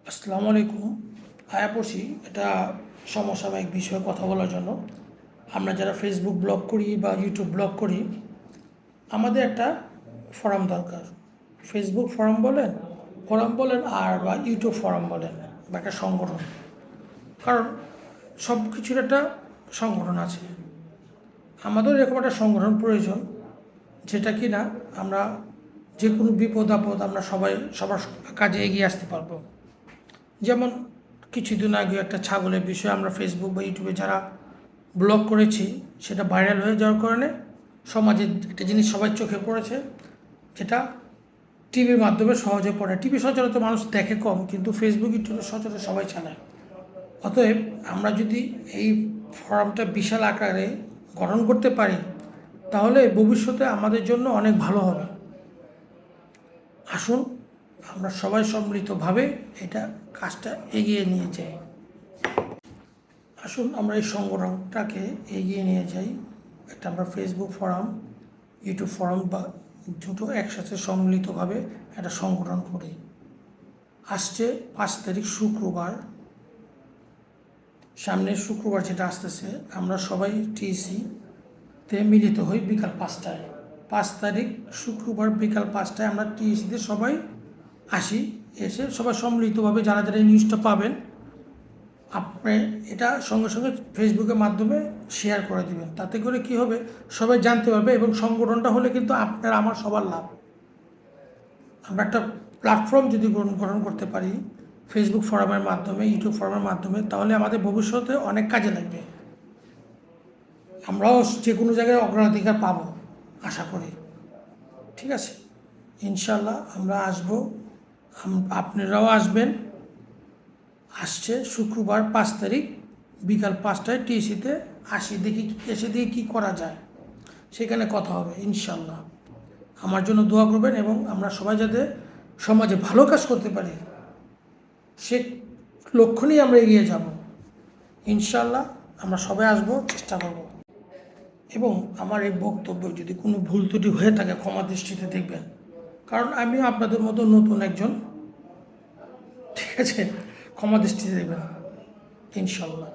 আসসালামু আলাইকুম। আয়া পড়ছি এটা সমসাময়িক বিষয়ে কথা বলার জন্য। আমরা যারা ফেসবুক ব্লগ করি বা ইউটিউব ব্লগ করি, আমাদের একটা ফোরাম দরকার। ফেসবুক ফোরাম বলেন আর বা ইউটিউব ফোরাম বলেন বা একটা সংগঠন। কারণ সব কিছুর একটা সংগঠন আছে। আমাদের এরকম একটা সংগঠন প্রয়োজন, যেটা কি না আমরা যে কোনো বিপদ আপদ আমরা সবার কাজে এগিয়ে আসতে পারবো। যেমন কিছুদিন আগে একটা ছাগলের বিষয়ে আমরা ফেসবুক বা ইউটিউবে যারা ব্লগ করেছি, সেটা ভাইরাল হয়ে যাওয়ার কারণে সমাজে একটা জিনিস সবাই চোখে পড়েছে, যেটা টিভির মাধ্যমে সহজে পড়ে। টিভি সচরাচর মানুষ দেখে কম, কিন্তু ফেসবুক ইউটিউবে সচরাচর সবাই চালায়। অতএব আমরা যদি এই ফোরামটা বিশাল আকারে গঠন করতে পারি, তাহলে ভবিষ্যতে আমাদের জন্য অনেক ভালো হবে। আসুন আমরা সবাই সম্মিলিতভাবে এটা কাজটা এগিয়ে নিয়ে যাই। আসুন আমরা এই সংগঠনটাকে এগিয়ে নিয়ে যাই। একটা আমরা ফেসবুক ফোরাম, ইউটিউব ফোরাম বা দুটো একসাথে সম্মিলিতভাবে একটা সংগঠন করি। আসছে 5 তারিখ শুক্রবার, সামনের শুক্রবার যেটা আসতেছে, আমরা সবাই টিইসিতে মিলিত হই বিকাল 5টায়। 5 তারিখ শুক্রবার বিকাল 5টায় আমরা টিইসিতে সবাই আসি। এসে সবাই সম্মিলিতভাবে যারা যারা এই নিউজটা পাবেন, আপনি এটা সঙ্গে সঙ্গে ফেসবুকের মাধ্যমে শেয়ার করে দেবেন। তাতে করে কি হবে, সবাই জানতে পারবে এবং সংগঠনটা হলে কিন্তু আপনার আমার সবার লাভ। আমরা একটা প্ল্যাটফর্ম যদি গঠন করতে পারি ফেসবুক ফোরামের মাধ্যমে, ইউটিউব ফোরামের মাধ্যমে, তাহলে আমাদের ভবিষ্যতে অনেক কাজে লাগবে। আমরাও যে কোনো জায়গায় অগ্রাধিকার পাবো আশা করি। ঠিক আছে, ইনশাল্লাহ আমরা আসবো, আপনারাও আসবেন। আসছে শুক্রবার 5 তারিখ বিকাল 5টায় টিএসিতে এসে দেখি কী করা যায়, সেখানে কথা হবে ইনশাল্লাহ। আমার জন্য দোয়া করবেন এবং আমরা সবাই যাতে সমাজে ভালো কাজ করতে পারি, সে লক্ষ্য নিয়ে আমরা এগিয়ে যাব ইনশাল্লাহ। আমরা সবাই আসবো, চেষ্টা করব। এবং আমার এই বক্তব্য যদি কোনো ভুল ত্রুটি হয়ে থাকে ক্ষমা দৃষ্টিতে দেখবেন, কারণ আমিও আপনাদের মতো নতুন একজন। ঠিক আছে, ক্ষমা দৃষ্টিতে দেখবেন ইনশাল্লাহ।